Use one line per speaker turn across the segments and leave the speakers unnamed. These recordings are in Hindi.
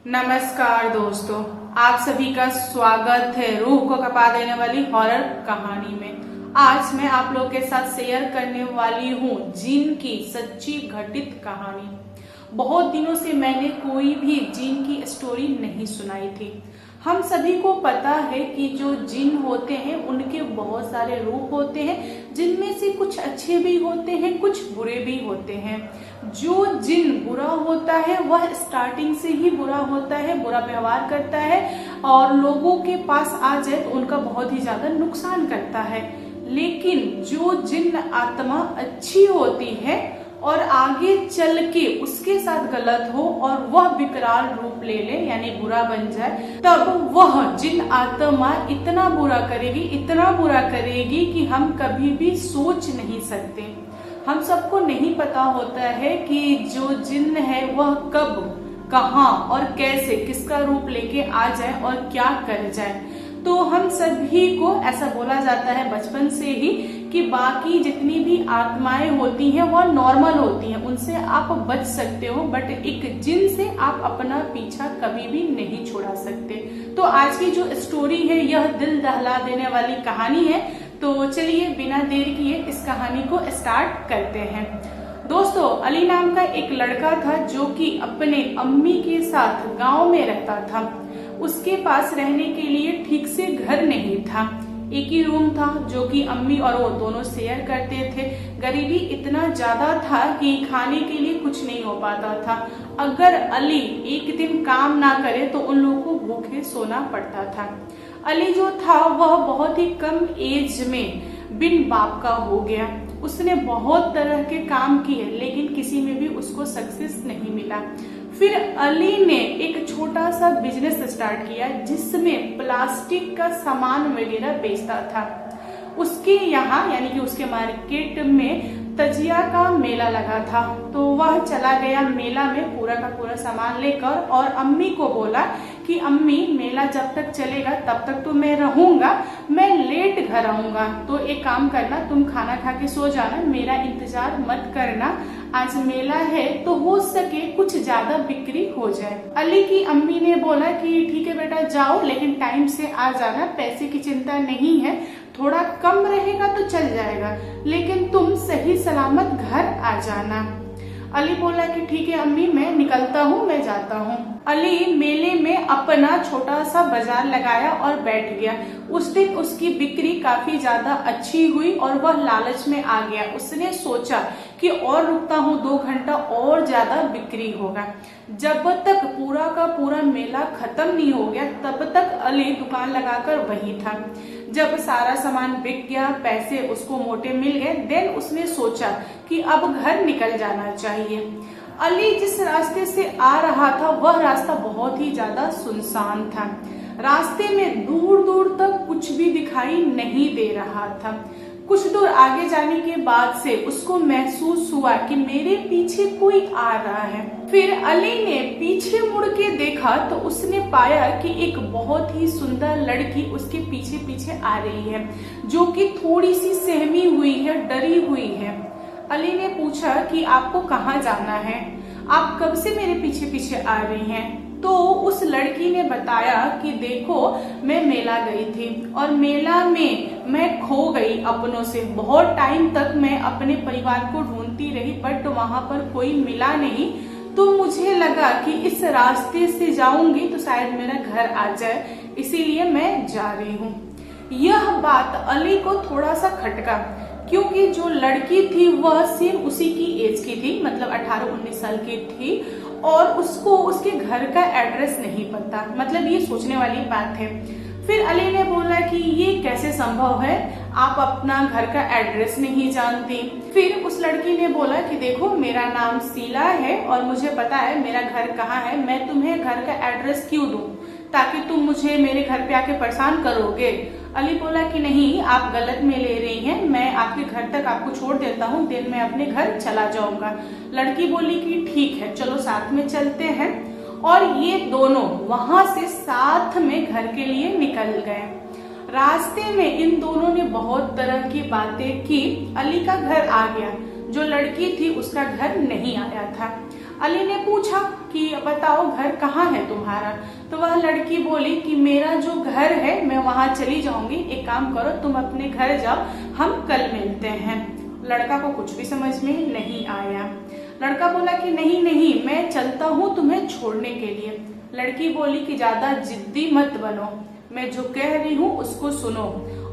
नमस्कार दोस्तों, आप सभी का स्वागत है रूह को कपा देने वाली हॉरर कहानी में। आज मैं आप लोग के साथ शेयर करने वाली हूँ जिन की सच्ची घटित कहानी। बहुत दिनों से मैंने कोई भी जिन की स्टोरी नहीं सुनाई थी। हम सभी को पता है कि जो जिन होते हैं उनके बहुत सारे रूप होते हैं, जिनमें से कुछ अच्छे भी होते हैं, कुछ बुरे भी होते हैं। जो जिन बुरा होता है वह स्टार्टिंग से ही बुरा होता है, बुरा व्यवहार करता है और लोगों के पास आ जाए तो उनका बहुत ही ज्यादा नुकसान करता है। लेकिन जो जिन आत्मा अच्छी होती है और आगे चल के उसके साथ गलत हो और वह विकराल रूप ले ले यानी बुरा बन जाए, तब वह जिन आत्मा इतना बुरा करेगी कि हम कभी भी सोच नहीं सकते। हम सबको नहीं पता होता है कि जो जिन है वह कब, कहाँ और कैसे, किसका रूप लेके आ जाए और क्या कर जाए। तो हम सभी को ऐसा बोला जाता है बचपन से ही कि बाकी जितनी भी आत्माएं होती हैं वह नॉर्मल होती हैं, उनसे आप बच सकते हो, बट एक जिन से आप अपना पीछा कभी भी नहीं छुड़ा सकते। तो आज की जो स्टोरी है यह दिल दहला देने वाली कहानी है। तो चलिए बिना देर किए इस कहानी को स्टार्ट करते हैं। दोस्तों, अली नाम का एक लड़का था जो कि अपने अम्मी के साथ गांव में रहता था। उसके पास रहने के लिए ठीक से घर नहीं था, एक ही रूम था जो कि अम्मी और वो दोनों शेयर करते थे। गरीबी इतना ज्यादा था कि खाने के लिए कुछ नहीं हो पाता था। अगर अली एक दिन काम ना करे तो उन लोगों को भूखे सोना पड़ता था। अली जो था वह बहुत ही कम एज में बिन बाप का हो गया। उसने बहुत तरह के काम किए लेकिन किसी में भी उसको सक्सेस नहीं मिला। फिर अली ने एक छोटा सा बिजनेस स्टार्ट किया जिसमें प्लास्टिक का सामान वगैरह बेचता था। उसके यहाँ यानी कि उसके मार्केट में तजिया का मेला लगा था, तो वह चला गया मेला में पूरा का पूरा सामान लेकर और अम्मी को बोला कि अम्मी, मेला जब तक चलेगा तब तक तो मैं रहूंगा, मैं लेट घर आऊंगा, तो एक काम करना, तुम खाना खा के सो जाना, मेरा इंतजार मत करना, आज मेला है तो हो सके कुछ ज्यादा बिक्री हो जाए। अली की अम्मी ने बोला कि ठीक है बेटा जाओ, लेकिन टाइम से आ जाना, पैसे की चिंता नहीं है, थोड़ा कम रहेगा तो चल जाएगा, लेकिन तुम सही सलामत घर आ जाना। अली बोला कि ठीक है अम्मी, मैं निकलता हूँ, मैं जाता हूँ। अली मेले में अपना छोटा सा बाजार लगाया और बैठ गया। उस दिन उसकी बिक्री काफी ज्यादा अच्छी हुई और वह लालच में आ गया। उसने सोचा कि और रुकता हूँ 2 घंटा और ज्यादा बिक्री होगा। जब तक पूरा का पूरा मेला खत्म नहीं हो गया तब तक अली दुकान लगाकर वहीं था। जब सारा सामान बिक गया, पैसे उसको मोटे मिल गए, देन उसने सोचा कि अब घर निकल जाना चाहिए। अली जिस रास्ते से आ रहा था वह रास्ता बहुत ही ज्यादा सुनसान था। रास्ते में दूर दूर तक कुछ भी दिखाई नहीं दे रहा था। कुछ दूर आगे जाने के बाद से उसको महसूस हुआ कि मेरे पीछे कोई आ रहा है। फिर अली ने पीछे मुड़ के देखा तो उसने पाया कि एक बहुत ही सुंदर लड़की उसके पीछे पीछे आ रही है, जो कि थोड़ी सी सहमी हुई है, डरी हुई है। अली ने पूछा कि आपको कहाँ जाना है, आप कब से मेरे पीछे पीछे आ रही हैं? तो उस लड़की ने बताया कि देखो, मैं मेला गई थी और मेला में मैं खो गई अपनों से। बहुत टाइम तक मैं अपने परिवार को ढूंढती रही बट वहां पर कोई मिला नहीं, तो मुझे लगा कि इस रास्ते से जाऊंगी तो शायद मेरा घर आ जाए, इसीलिए मैं जा रही हूँ। यह बात अली को थोड़ा सा खटका, क्योंकि जो लड़की थी वह सेम उसी की एज की थी, मतलब 18-19 साल की थी और उसको उसके घर का एड्रेस नहीं पता। मतलब ये सोचने वाली बात है। फिर अली ने बोला कि ये कैसे संभव है, आप अपना घर का एड्रेस नहीं जानती। फिर उस लड़की ने बोला कि देखो, मेरा नाम शीला है और मुझे पता है मेरा घर कहाँ है, मैं तुम्हें घर का एड्रेस क्यों दूं, ताकि तुम मुझे मेरे घर पे आके परेशान करोगे। अली बोला कि नहीं, आप गलत में ले रही हैं, मैं आपके घर तक आपको छोड़ देता हूँ, दिन में अपने घर चला जाऊंगा। लड़की बोली कि ठीक है, चलो साथ में चलते हैं। और ये दोनों वहां से साथ में घर के लिए निकल गए। रास्ते में इन दोनों ने बहुत तरह की बातें की। अली का घर आ गया, जो लड़की थी उसका घर नहीं आया था। अली ने पूछा कि बताओ घर कहाँ है तुम्हारा। तो वह लड़की बोली कि मेरा जो घर है मैं वहां चली जाऊंगी, एक काम करो तुम अपने घर जाओ, हम कल मिलते हैं। लड़का को कुछ भी समझ में नहीं आया। लड़का बोला कि नहीं नहीं, मैं चलता हूँ तुम्हें छोड़ने के लिए। लड़की बोली कि ज्यादा जिद्दी मत बनो, मैं जो कह रही हूँ उसको सुनो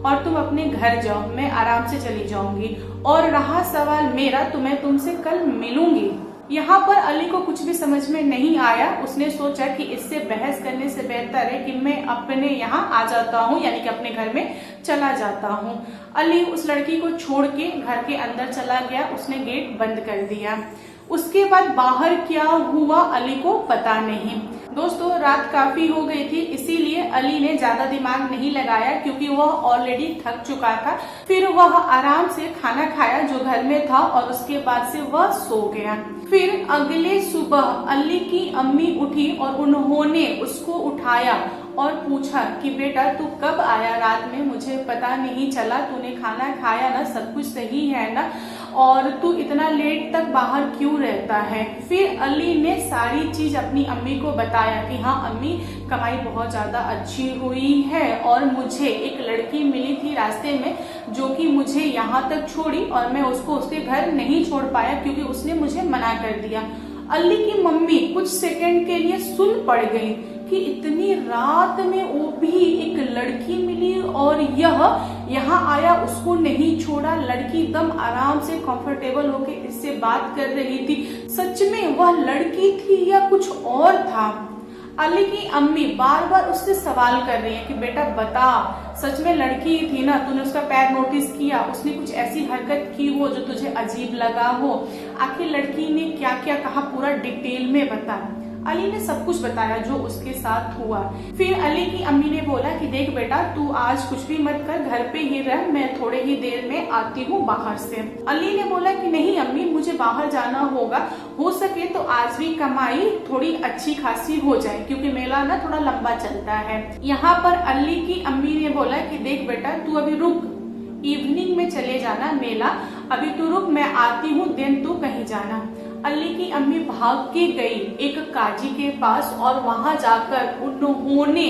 और तुम अपने घर जाओ, मैं आराम से चली जाऊंगी। और रहा सवाल मेरा तो मैं तुमसे कल मिलूंगी। यहाँ पर अली को कुछ भी समझ में नहीं आया। उसने सोचा कि इससे बहस करने से बेहतर है कि मैं अपने यहाँ आ जाता हूँ, यानी कि अपने घर में चला जाता हूँ। अली उस लड़की को छोड़ के घर के अंदर चला गया। उसने गेट बंद कर दिया। उसके बाद बाहर क्या हुआ अली को पता नहीं। दोस्तों रात काफी हो गई थी, इसीलिए अली ने ज्यादा दिमाग नहीं लगाया क्योंकि वह ऑलरेडी थक चुका था। फिर वह आराम से खाना खाया जो घर में था और उसके बाद से वह सो गया। फिर अगले सुबह अली की अम्मी उठी और उन्होंने उसको उठाया और पूछा कि बेटा तू कब आया रात में, मुझे पता नहीं चला, तूने खाना खाया ना, सब कुछ सही है ना, और तू इतना लेट तक बाहर क्यों रहता है। फिर अली ने सारी चीज अपनी अम्मी को बताया कि हाँ अम्मी, कमाई बहुत ज्यादा अच्छी हुई है और मुझे एक लड़की मिली थी रास्ते में जो कि मुझे यहाँ तक छोड़ी और मैं उसको उसके घर नहीं छोड़ पाया क्योंकि उसने मुझे मना कर दिया। अली की मम्मी कुछ सेकंड के लिए सुन पड़ गई कि इतनी रात में वो भी एक लड़की मिली और यह यहाँ आया, उसको नहीं छोड़ा। लड़की एकदम आराम से कंफर्टेबल होके इससे बात कर रही थी। सच में वह लड़की थी या कुछ और था? अली की अम्मी बार बार उससे सवाल कर रही है कि बेटा बता, सच में लड़की थी ना, तूने उसका पैर नोटिस किया, उसने कुछ ऐसी हरकत की हो जो तुझे अजीब लगा हो, आखिर लड़की ने क्या क्या कहा, पूरा डिटेल में बता। अली ने सब कुछ बताया जो उसके साथ हुआ। फिर अली की अम्मी ने बोला कि देख बेटा तू आज कुछ भी मत कर, घर पे ही रह, मैं थोड़े ही देर में आती हूँ बाहर से। अली ने बोला कि नहीं अम्मी, मुझे बाहर जाना होगा, हो सके तो आज भी कमाई थोड़ी अच्छी खासी हो जाए क्योंकि मेला ना थोड़ा लंबा चलता है। यहाँ पर अली की अम्मी ने बोला कि देख बेटा तू अभी रुक, इवनिंग में चले जाना मेला, अभी तू रुक, मैं आती हूँ, दिन तू कहीं जाना। अली की अम्मी भाग के गई एक काजी के पास और वहां जाकर उन्होंने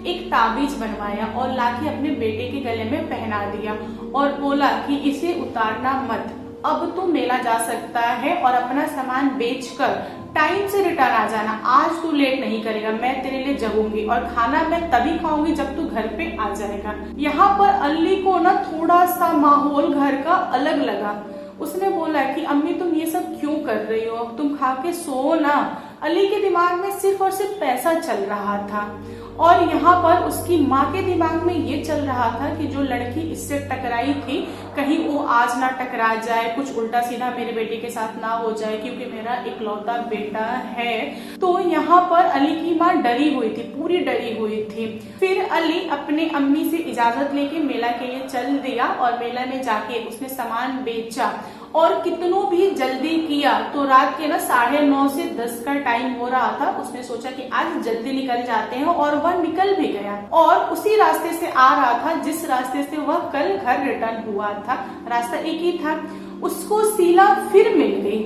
एक ताबीज बनवाया और लाके अपने बेटे के गले में पहना दिया और बोला कि इसे उतारना मत, अब तू मेला जा सकता है और अपना सामान बेचकर टाइम से रिटर्न आ जाना, आज तू लेट नहीं करेगा, मैं तेरे लिए जगूंगी और खाना मैं तभी खाऊंगी जब तू घर पे आ जाएगा। यहाँ पर अली को ना थोड़ा सा माहौल घर का अलग लगा। उसने बोला कि अम्मी तुम ये सब क्यों कर रही हो, तुम खा के सो ना। अली के दिमाग में सिर्फ और सिर्फ पैसा चल रहा था और यहाँ पर उसकी माँ के दिमाग में ये चल रहा था कि जो लड़की इससे टकराई थी कहीं वो आज ना टकरा जाए, कुछ उल्टा सीधा मेरे बेटे के साथ ना हो जाए क्योंकि मेरा इकलौता बेटा है। तो यहाँ पर अली की माँ डरी हुई थी, पूरी डरी हुई थी। फिर अली अपने अम्मी से इजाजत लेके मेला के लिए चल दिया और मेला में जाके उसने सामान बेचा और कितनों भी जल्दी किया तो रात के ना 9:30 से 10 का टाइम हो रहा था। उसने सोचा कि आज जल्दी निकल जाते हैं और वह निकल भी गया और उसी रास्ते से आ रहा था जिस रास्ते से वह कल घर रिटर्न हुआ था। रास्ता एक ही था। उसको शीला फिर मिल गई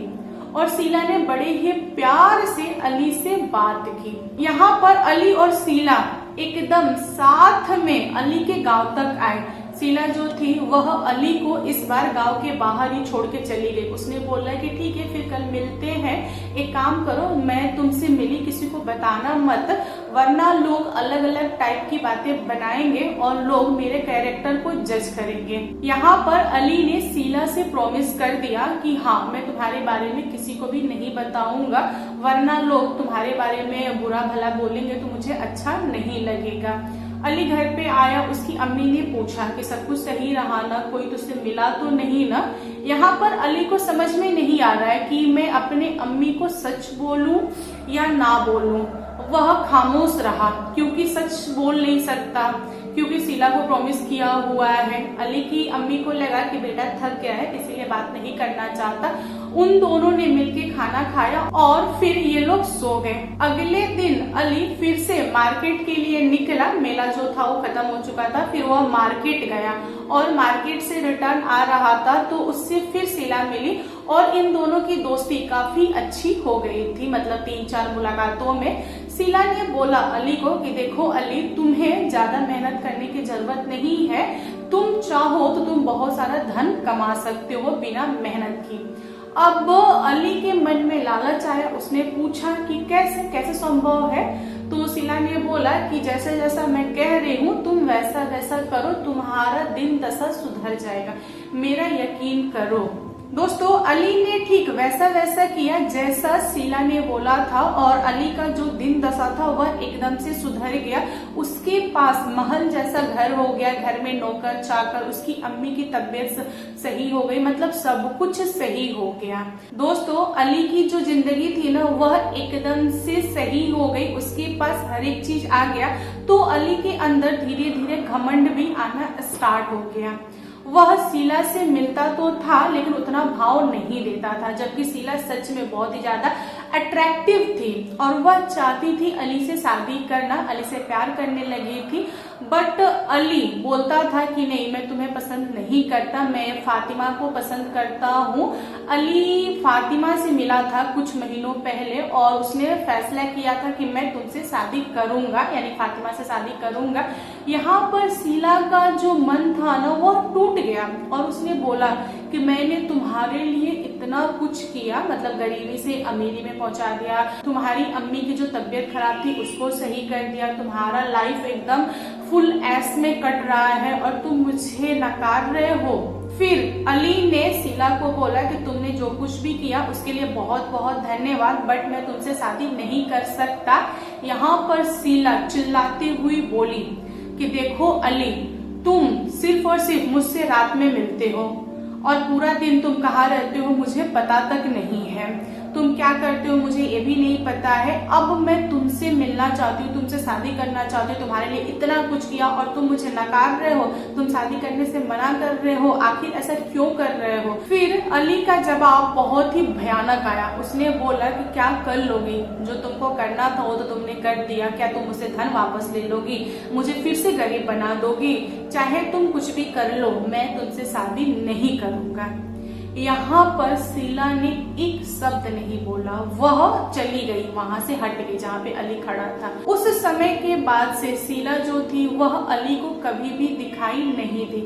और शीला ने बड़े ही प्यार से अली से बात की। यहाँ पर अली और शीला एकदम साथ में अली के गांव तक आए। शीला जो थी वह अली को इस बार गांव के बाहर ही छोड़ के चली गई। उसने बोला कि ठीक है फिर कल मिलते हैं, एक काम करो मैं तुमसे मिली, किसी को बताना मत, वरना लोग अलग अलग टाइप की बातें बनाएंगे और लोग मेरे कैरेक्टर को जज करेंगे। यहाँ पर अली ने शीला से प्रॉमिस कर दिया कि हाँ मैं तुम्हारे बारे में किसी को भी नहीं बताऊंगा, वरना लोग तुम्हारे बारे में बुरा भला बोलेंगे तो मुझे अच्छा नहीं लगेगा। अली घर पे आया, उसकी अम्मी ने पूछा कि सब कुछ सही रहा ना, कोई तुझसे मिला तो नहीं ना। यहाँ पर अली को समझ में नहीं आ रहा है कि मैं अपने अम्मी को सच बोलूं या ना बोलूं। वह खामोश रहा क्योंकि सच बोल नहीं सकता क्योंकि शीला को प्रॉमिस किया हुआ है। अली की अम्मी को लगा कि बेटा थक गया है इसीलिए बात नहीं करना चाहता उन दोनों ने मिलके खाना खाया और फिर ये लोग सो गए। अगले दिन अली फिर से मार्केट के लिए निकला। मेला जो था वो खत्म हो चुका था। फिर वह मार्केट गया और मार्केट से रिटर्न आ रहा था तो उससे फिर शीला मिली और इन दोनों की दोस्ती काफी अच्छी हो गई थी। मतलब 3-4 मुलाकातों में शीला ने बोला अली को कि देखो अली, तुम्हें ज्यादा मेहनत करने की जरूरत नहीं है, तुम चाहो तो तुम बहुत सारा धन कमा सकते हो बिना मेहनत की। अब अली के मन में लालच आया। उसने पूछा कि कैसे कैसे संभव है? तो शीला ने बोला कि जैसा जैसा मैं कह रही हूँ तुम वैसा वैसा करो, तुम्हारा दिन दशा सुधर जाएगा, मेरा यकीन करो। दोस्तों, अली ने ठीक वैसा वैसा किया जैसा शीला ने बोला था और अली का जो दिन दशा था वह एकदम से सुधर गया। उसके पास महल जैसा घर हो गया, घर में नौकर चाकर, उसकी अम्मी की तबीयत सही हो गई, मतलब सब कुछ सही हो गया। दोस्तों, अली की जो जिंदगी थी ना वह एकदम से सही हो गई, उसके पास हर एक चीज आ गया। तो अली के अंदर धीरे धीरे घमंड भी आना स्टार्ट हो गया। वह शीला से मिलता तो था लेकिन उतना भाव नहीं देता था, जबकि शीला सच में बहुत ही ज्यादा अट्रैक्टिव थी और वह चाहती थी अली से शादी करना, अली से प्यार करने लगी थी। बट अली बोलता था कि नहीं, मैं तुम्हें पसंद नहीं करता, मैं फातिमा को पसंद करता हूँ। अली फातिमा से मिला था कुछ महीनों पहले और उसने फैसला किया था कि मैं तुमसे शादी करूंगा, यानी फातिमा से शादी करूंगा। यहाँ पर शीला का जो मन था ना वह टूट गया और उसने बोला कि मैंने तुम्हारे लिए इतना कुछ किया, मतलब गरीबी से अमीरी में पहुंचा दिया, तुम्हारी अम्मी की जो तबीयत खराब थी उसको सही कर दिया, तुम्हारा लाइफ एकदम फुल ऐश में कट रहा है और तुम मुझे नकार रहे हो। फिर अली ने शीला को बोला कि तुमने जो कुछ भी किया उसके लिए बहुत बहुत धन्यवाद, बट मैं तुमसे शादी नहीं कर सकता। यहाँ पर शीला चिल्लाती हुई बोली कि देखो अली, तुम सिर्फ और सिर्फ मुझसे रात में मिलते हो और पूरा दिन तुम कहाँ रहते हो मुझे पता तक नहीं है, तुम क्या करते हो मुझे ये भी नहीं पता है। अब मैं तुमसे मिलना चाहती हूँ, तुमसे शादी करना चाहती हूँ, तुम्हारे लिए इतना कुछ किया और तुम मुझे नकार रहे हो, तुम शादी करने से मना कर रहे हो, आखिर ऐसा क्यों कर रहे हो? फिर अली का जवाब बहुत ही भयानक आया। उसने बोला कि क्या कर लोगी, जो तुमको करना था वो तो तुमने कर दिया, क्या तुम मुझसे धन वापस ले लोगी, मुझे फिर से गरीब बना दोगी? चाहे तुम कुछ भी कर लो, मैं तुमसे शादी नहीं करूंगा। यहाँ पर शीला ने एक शब्द नहीं बोला, वह चली गई, वहां से हट गई जहाँ पे अली खड़ा था। उस समय के बाद से शीला जो थी वह अली को कभी भी दिखाई नहीं दी।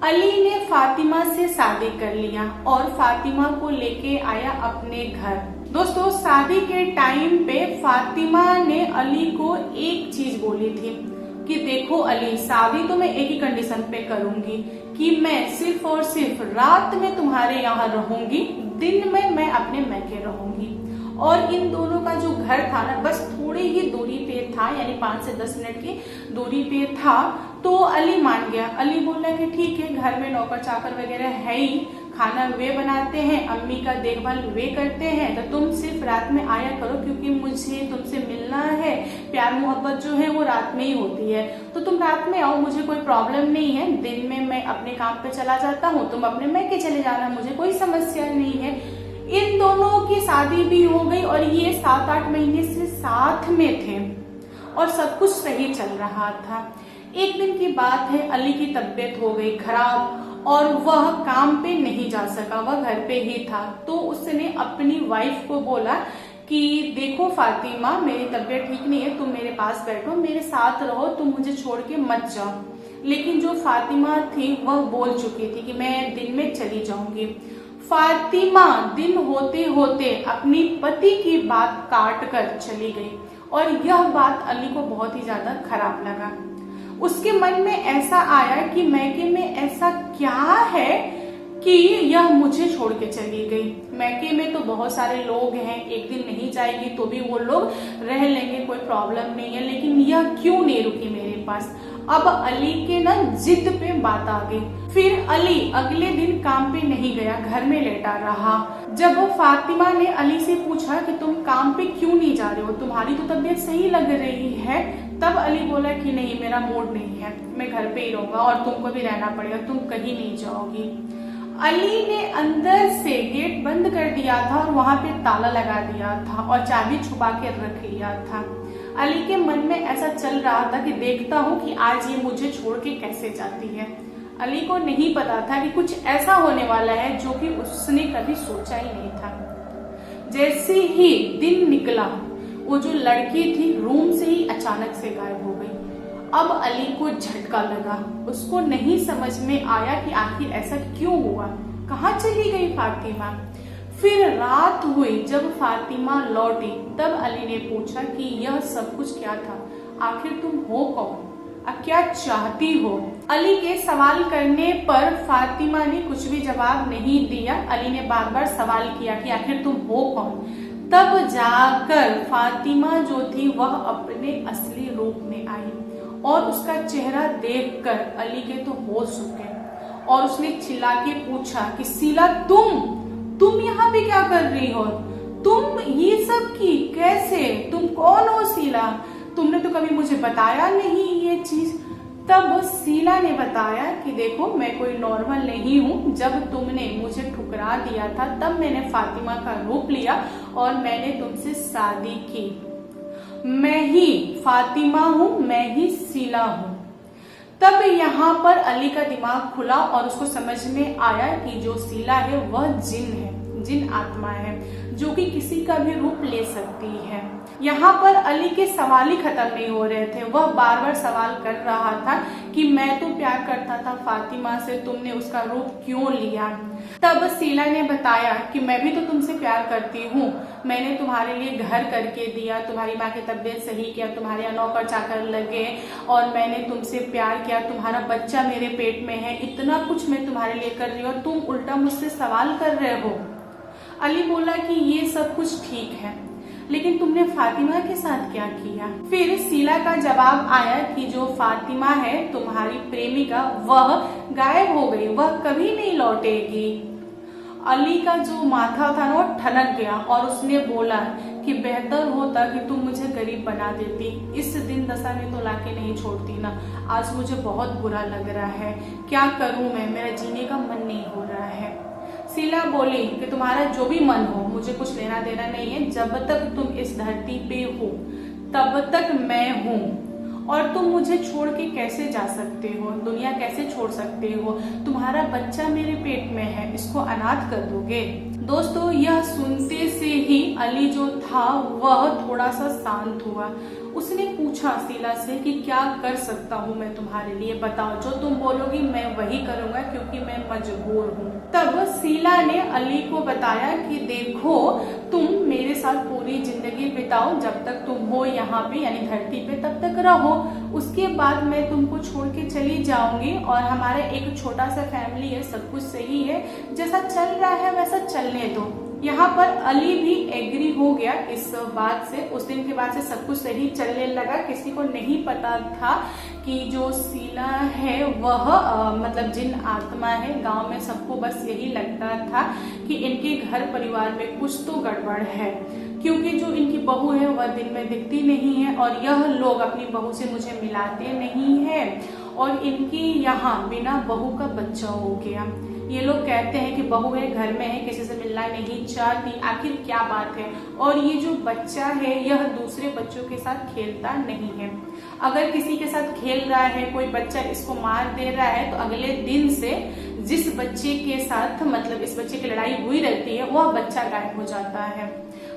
अली ने फातिमा से शादी कर लिया और फातिमा को लेके आया अपने घर। दोस्तों, शादी के टाइम पे फातिमा ने अली को एक चीज बोली थी कि देखो अली, शादी तो मैं एक ही कंडीशन पे करूंगी कि मैं सिर्फ और सिर्फ रात में तुम्हारे यहाँ रहूंगी, दिन में मैं अपने मैके रहूंगी। और इन दोनों का जो घर था ना बस थोड़ी ही दूरी पे था, यानी 5 से 10 मिनट की दूरी पे था। तो अली मान गया। अली बोला कि ठीक है, घर में नौकर चाकर वगैरह है ही, खाना वे बनाते हैं, अम्मी का देखभाल वे करते हैं, तो तुम सिर्फ रात में आया करो क्योंकि मुझे तुमसे मिलना है, प्यार मोहब्बत जो है वो रात में ही होती है, तो तुम रात में आओ, मुझे कोई प्रॉब्लम नहीं है, दिन में मैं अपने काम पे चला जाता हूँ, तुम अपने मैके चले जाना, मुझे कोई समस्या नहीं है। इन दोनों की शादी भी हो गई और ये 7-8 महीने से साथ में थे और सब कुछ सही चल रहा था। एक दिन की बात है, अली की तबीयत हो गई खराब और वह काम पे नहीं जा सका, वह घर पे ही था। तो उसने अपनी वाइफ को बोला कि देखो फातिमा, मेरी तबीयत ठीक नहीं है, तुम मेरे पास बैठो, मेरे साथ रहो, तुम मुझे छोड़ के मत जाओ। लेकिन जो फातिमा थी वह बोल चुकी थी कि मैं दिन में चली जाऊंगी। फातिमा दिन होते होते अपनी पति की बात काट कर चली गई और यह बात अली को बहुत ही ज्यादा खराब लगा। उसके मन में ऐसा आया कि मैके में ऐसा क्या है कि यह मुझे छोड़ के चली गई। मैके में तो बहुत सारे लोग हैं, एक दिन नहीं जाएगी तो भी वो लोग रह लेंगे, कोई प्रॉब्लम नहीं है, लेकिन यह क्यों नहीं रुकी मेरे पास। अब अली के ना जिद पे बात आ गई। फिर अली अगले दिन काम पे नहीं गया, घर में लेटा रहा। जब वो फातिमा ने अली से पूछा कि तुम काम पे क्यों नहीं जा रहे हो, तुम्हारी तो तबीयत सही लग रही है, तब अली बोला कि नहीं, मेरा मूड नहीं है, मैं घर पे ही रहूंगा और तुमको भी रहना पड़ेगा, तुम कहीं नहीं जाओगी। अली ने अंदर से गेट बंद कर दिया था और वहां पे ताला लगा दिया था और चाबी छुपा के रख लिया था। अली के मन में ऐसा चल रहा था कि देखता हूँ कि आज ये मुझे छोड़ के कैसे जाती है। अली को नहीं पता था कि कुछ ऐसा होने वाला है जो कि उसने कभी सोचा ही नहीं था। जैसे ही दिन निकला, वो जो लड़की थी रूम से ही अचानक से गायब हो गई। अब अली को झटका लगा। उसको नहीं समझ में आया कि आखिर ऐसा क्यों हुआ, कहाँ चली गई फातिमा। फिर रात हुई, जब फातिमा लौटी तब अली ने पूछा कि यह सब कुछ क्या था, आखिर तुम हो कौन, अब क्या चाहती हो। अली के सवाल करने पर फातिमा ने कुछ भी जवाब नहीं दिया। अली ने बार बार सवाल किया कि आखिर तुम हो कौन। तब जाकर फातिमा जो थी वह अपने असली रूप में आई और उसका चेहरा देखकर अली के तो होश उड़ गए और उसने चिल्ला के पूछा कि शीला तुम यहाँ पे क्या कर रही हो, तुम ये सब की कैसे, तुम कौन हो शीला, तुमने तो कभी मुझे बताया नहीं ये चीज। तब शीला ने बताया कि देखो मैं कोई नॉर्मल नहीं हूँ, जब तुमने मुझे ठुकरा दिया था तब मैंने फातिमा का रूप लिया और मैंने तुमसे शादी की। मैं ही फातिमा हूँ, मैं ही शीला हूँ। तब यहाँ पर अली का दिमाग खुला और उसको समझ में आया कि जो शीला है वह जिन है, जिन आत्मा है जो कि किसी का भी रूप ले सकती है। यहाँ पर अली के सवाल ही खत्म नहीं हो रहे थे। वह बार बार सवाल कर रहा था कि मैं तो प्यार करता था फातिमा से, तुमने उसका रूप क्यों लिया। तब शीला ने बताया कि मैं भी तो तुमसे प्यार करती हूँ, मैंने तुम्हारे लिए घर करके दिया, तुम्हारी माँ की तबीयत सही किया, तुम्हारे यहाँ नौकर चाकर लगे और मैंने तुमसे प्यार किया, तुम्हारा बच्चा मेरे पेट में है, इतना कुछ मैं तुम्हारे लिए कर रही हूँ और तुम उल्टा मुझसे सवाल कर रहे हो। अली बोला कि ये सब कुछ ठीक है, लेकिन तुमने फातिमा के साथ क्या किया। फिर शीला का जवाब आया कि जो फातिमा है तुम्हारी प्रेमिका, वह गायब हो गई, वह कभी नहीं लौटेगी। अली का जो माथा था ना वो ठनक गया और उसने बोला कि बेहतर होता कि तुम मुझे गरीब बना देती, इस दिन दशा में तो लाके नहीं छोड़ती ना। आज मुझे बहुत बुरा लग रहा है, क्या करूं मैं, मेरा जीने का मन नहीं हो रहा है। शीला बोली कि तुम्हारा जो भी मन हो, मुझे कुछ लेना देना नहीं है, जब तक तुम इस धरती पे हो तब तक मैं हूँ और तुम मुझे छोड़ के कैसे जा सकते हो, दुनिया कैसे छोड़ सकते हो, तुम्हारा बच्चा मेरे पेट में है, इसको अनाथ कर दोगे। दोस्तों यह सुनते से ही अली जो था वह थोड़ा सा शांत हुआ। उसने पूछा शीला से कि क्या कर सकता हूँ मैं तुम्हारे लिए, बताओ, जो तुम बोलोगी मैं वही करूंगा क्योंकि मैं मजबूर हूँ। तब शीला ने अली को बताया कि देखो तुम मेरे साथ पूरी जिंदगी बिताओ, जब तक तुम हो यहाँ पे यानी धरती पे तब तक रहो, उसके बाद मैं तुमको छोड़ के चली जाऊंगी और हमारा एक छोटा सा फैमिली है, सब कुछ सही है, जैसा चल रहा है वैसा चलने दो। यहाँ पर अली भी एग्री हो गया इस बात से। उस दिन के बाद से सब कुछ सही चलने लगा। किसी को नहीं पता था कि जो शीला है वह मतलब जिन आत्मा है। गांव में सबको बस यही लगता था कि इनके घर परिवार में कुछ तो गड़बड़ है, क्योंकि जो इनकी बहू है वह दिन में दिखती नहीं है और यह लोग अपनी बहू से मुझे मिलाते नहीं है और इनकी यहाँ बिना बहू का बच्चा हो गया। ये लोग कहते हैं कि बहू है, घर में है, किसी से मिलना नहीं चाहती, आखिर क्या बात है। और ये जो बच्चा है यह दूसरे बच्चों के साथ खेलता नहीं है। अगर किसी के साथ खेल रहा है, कोई बच्चा इसको मार दे रहा है तो अगले दिन से जिस बच्चे के साथ मतलब इस बच्चे की लड़ाई हुई रहती है वह बच्चा गायब हो जाता है,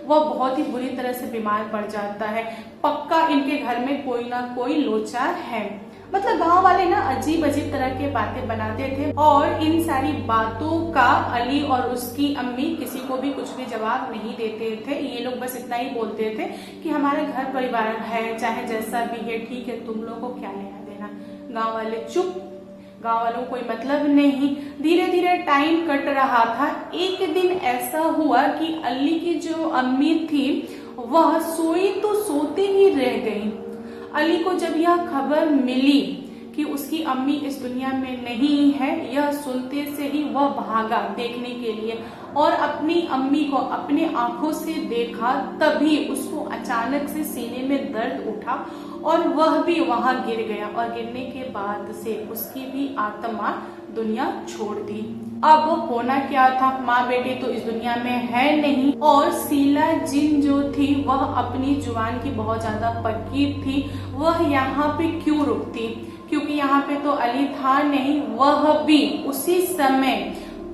वह बहुत ही बुरी तरह से बीमार पड़ जाता है। पक्का इनके घर में कोई ना कोई लोचा है। मतलब गांव वाले ना अजीब अजीब तरह के बातें बनाते थे और इन सारी बातों का अली और उसकी अम्मी किसी को भी कुछ भी जवाब नहीं देते थे। ये लोग बस इतना ही बोलते थे कि हमारे घर परिवार है, चाहे जैसा भी है ठीक है, तुम लोगों को क्या लेना देना। गांव वाले चुप, गांव वालों को कोई मतलब नहीं। धीरे धीरे टाइम कट रहा था। एक दिन ऐसा हुआ कि अली की जो अम्मी थी वह सोई तो सोते ही रह गई। अली को जब यह खबर मिली कि उसकी अम्मी इस दुनिया में नहीं है, यह सुनते से ही वह भागा देखने के लिए और अपनी अम्मी को अपने आंखों से देखा। तभी उसको अचानक से सीने में दर्द उठा और वह भी वहां गिर गया और गिरने के बाद से उसकी भी आत्मा दुनिया छोड़ दी। अब होना क्या था, माँ बेटी तो इस दुनिया में है नहीं और शीला जिन जो थी वह अपनी जुबान की बहुत ज्यादा पक्की थी। वह यहाँ पे क्यों रुकती, क्योंकि यहाँ पे तो अली था नहीं। वह भी उसी समय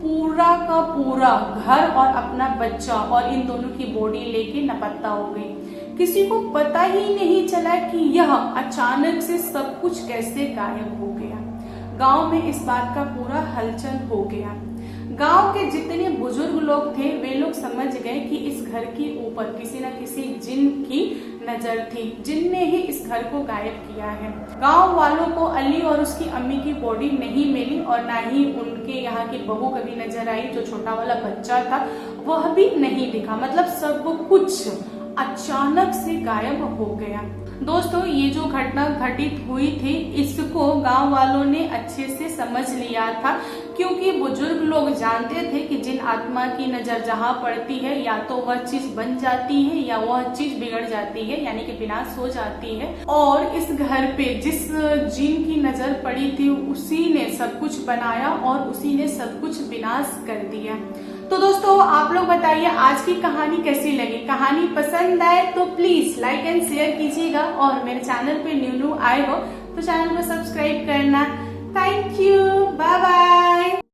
पूरा का पूरा घर और अपना बच्चा और इन दोनों की बॉडी लेके लापता हो गई। किसी को पता ही नहीं चला कि यह अचानक से सब कुछ कैसे गायब हो गया। गांव में इस बात का पूरा हलचल हो गया। गांव के जितने बुजुर्ग लोग थे वे लोग समझ गए कि इस घर के ऊपर किसी न किसी जिन की नजर थी, जिन ने ही इस घर को गायब किया है। गांव वालों को अली और उसकी अम्मी की बॉडी नहीं मिली और ना ही उनके यहाँ की बहू कभी नजर आई। जो छोटा वाला बच्चा था वह भी नहीं दिखा। मतलब सब कुछ अचानक से गायब हो गया। दोस्तों, ये जो घटना घटित हुई थी इसको गांव वालों ने अच्छे से समझ लिया था, क्योंकि बुजुर्ग लोग जानते थे कि जिन आत्मा की नजर जहां पड़ती है या तो वह चीज बन जाती है या वह चीज बिगड़ जाती है, यानी कि विनाश हो जाती है। और इस घर पे जिस जिन की नजर पड़ी थी उसी ने सब कुछ बनाया और उसी ने सब कुछ विनाश कर दिया। तो दोस्तों, आप लोग बताइए आज की कहानी कैसी लगी। कहानी पसंद आए तो प्लीज लाइक एंड शेयर कीजिएगा और मेरे चैनल पे न्यू आए हो तो चैनल को सब्सक्राइब करना। Thank you.